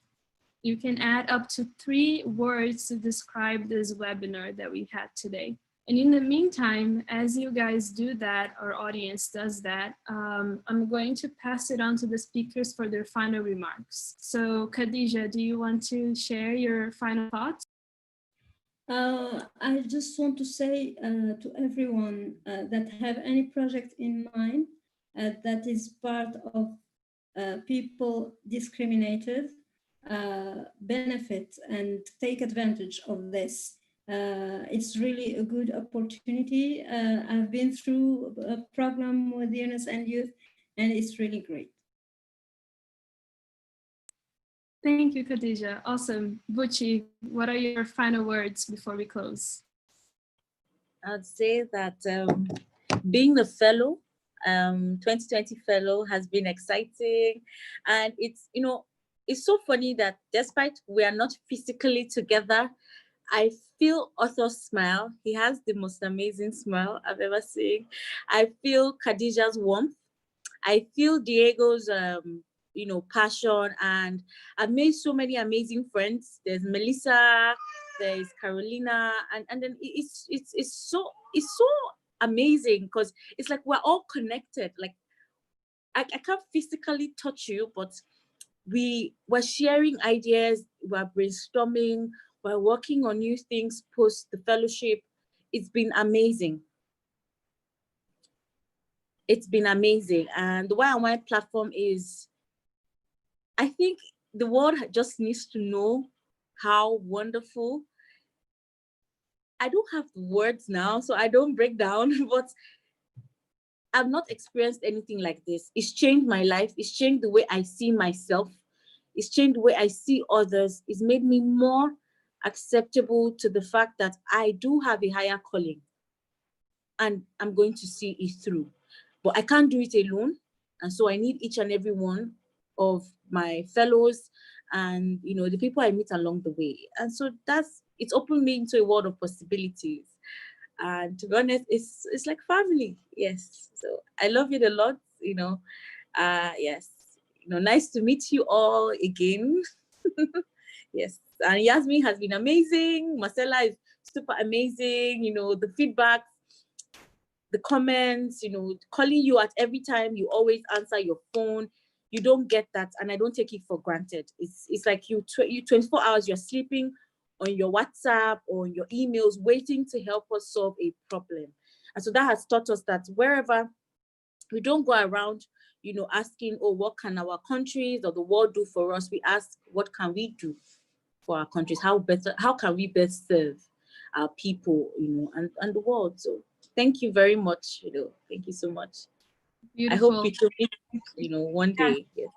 You can add up to 3 words to describe this webinar that we had today. And in the meantime, as you guys do that, our audience does that, I'm going to pass it on to the speakers for their final remarks. So Khadija, do you want to share your final thoughts? I just want to say to everyone that have any project in mind that is part of people discriminated, benefit and take advantage of this. It's really a good opportunity. I've been through a program with Yunus Youth and it's really great. Thank you, Khadija. Awesome. Buchi, what are your final words before we close? I'd say that being the fellow, 2020 fellow has been exciting. And it's, you know, it's so funny that despite we are not physically together, I feel Arthur's smile. He has the most amazing smile I've ever seen. I feel Khadija's warmth. I feel Diego's you know, passion, and I've made so many amazing friends. There's Melissa, there's Carolina, and then it's so amazing because it's like we're all connected. Like I can't physically touch you, but we're sharing ideas, we're brainstorming, we're working on new things post the fellowship. It's been amazing. It's been amazing, and the Y&Y platform is, I think the world just needs to know how wonderful. I don't have words now, so I don't break down, but I've not experienced anything like this. It's changed my life. It's changed the way I see myself. It's changed the way I see others. It's made me more acceptable to the fact that I do have a higher calling and I'm going to see it through. But I can't do it alone. And so I need each and every one of my fellows and, you know, the people I meet along the way. And so it's opened me into a world of possibilities. And to be honest, it's like family. Yes. So I love it a lot, you know. Yes. You know, nice to meet you all again. Yes. And Yasmin has been amazing. Marcella is super amazing. You know, the feedback, the comments, you know, calling you at every time, you always answer your phone. You don't get that, and I don't take it for granted. It's like you 24 hours, you're sleeping on your WhatsApp or on your emails, waiting to help us solve a problem. And so that has taught us that wherever we don't go around, you know, asking, oh, what can our countries or the world do for us? We ask, what can we do for our countries? How can we best serve our people, you know, and the world? So thank you very much, you know, thank you so much. Beautiful. I hope we can meet, you know, one day. Yes.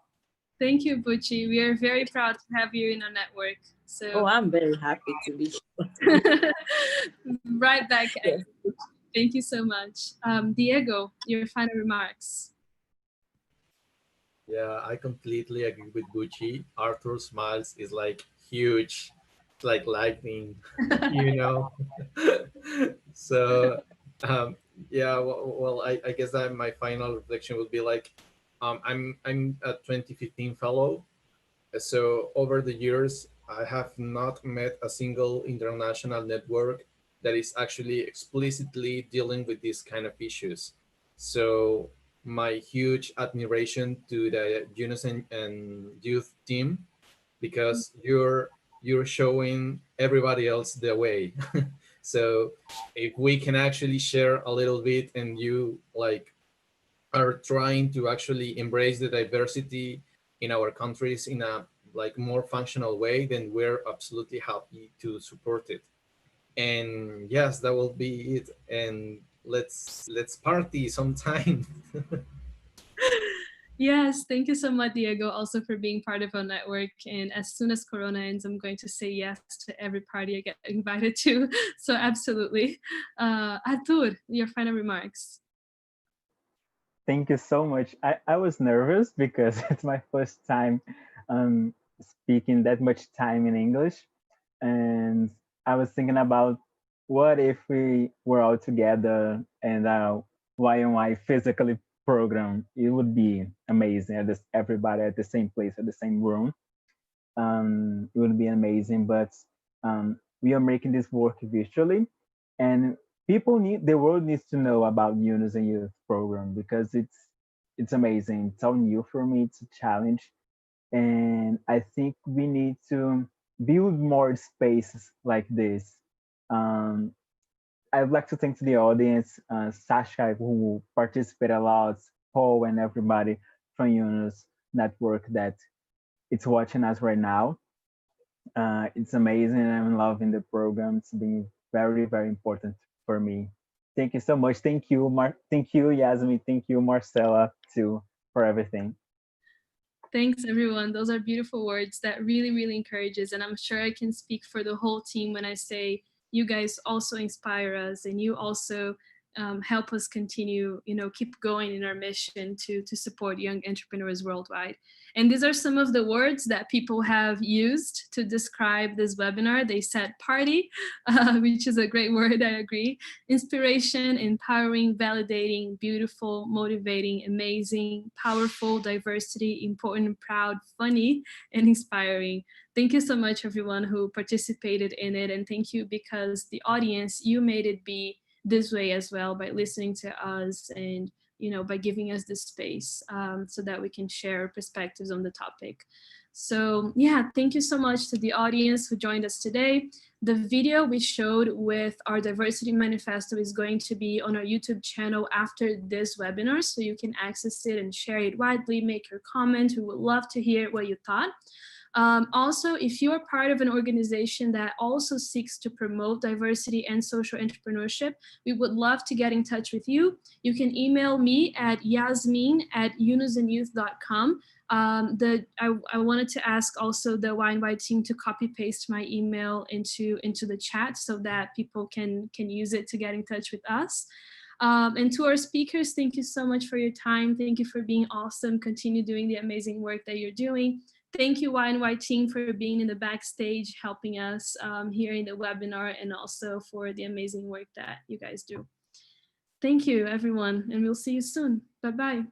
Thank you, Buchi. We are very proud to have you in our network. So oh, I'm very happy to be right back. Yes. Thank you so much. Diego, your final remarks. Yeah, I completely agree with Buchi. Arthur's smiles is like huge, it's like lightning, you know. So yeah, well I guess that my final reflection would be like, I'm a 2015 fellow. So over the years, I have not met a single international network that is actually explicitly dealing with these kind of issues. So my huge admiration to the Yunus and Youth team, because you're showing everybody else the way. So if we can actually share a little bit, and you like are trying to actually embrace the diversity in our countries in a like more functional way, then we're absolutely happy to support it. And yes, that will be it. And let's party sometime. Yes, thank you so much, Diego, also for being part of our network. And as soon as Corona ends, I'm going to say yes to every party I get invited to. So absolutely. Artur, your final remarks. Thank you so much. I was nervous because it's my first time speaking that much time in English. And I was thinking about what if we were all together and Y&Y physically program. It would be amazing. Everybody at the same place, at the same room. It would be amazing, but we are making this work virtually, and the world needs to know about Yunus and Youth program, because it's amazing. It's all new for me. It's a challenge, and I think we need to build more spaces like this. I'd like to thank to the audience, Sasha, who participated a lot, Paul, and everybody from Yunus Network that it's watching us right now. It's amazing. I'm loving the program. It's been very, very important for me. Thank you so much. Thank you, thank you, Yasmin. Thank you, Marcella, too, for everything. Thanks, everyone. Those are beautiful words that really, really encourages. And I'm sure I can speak for the whole team when I say you guys also inspire us, and you also help us continue, keep going in our mission to support young entrepreneurs worldwide. And these are some of the words that people have used to describe this webinar. They said party, which is a great word, I agree. Inspiration, empowering, validating, beautiful, motivating, amazing, powerful, diversity, important, proud, funny, and inspiring. Thank you so much, everyone who participated in it. And thank you because the audience, you made it be this way as well by listening to us and by giving us this space so that we can share perspectives on the topic. So yeah, thank you so much to the audience who joined us today. The video we showed with our Diversity Manifesto is going to be on our YouTube channel after this webinar, so you can access it and share it widely, make your comment. We would love to hear what you thought. Also, if you're part of an organization that also seeks to promote diversity and social entrepreneurship, we would love to get in touch with you. You can email me at yasmin@yunusandyouth.com. I wanted to ask also the Y&Y team to copy paste my email into the chat so that people can use it to get in touch with us. And to our speakers, thank you so much for your time. Thank you for being awesome. Continue doing the amazing work that you're doing. Thank you, YNY team, for being in the backstage, helping us here in the webinar, and also for the amazing work that you guys do. Thank you, everyone, and we'll see you soon. Bye-bye.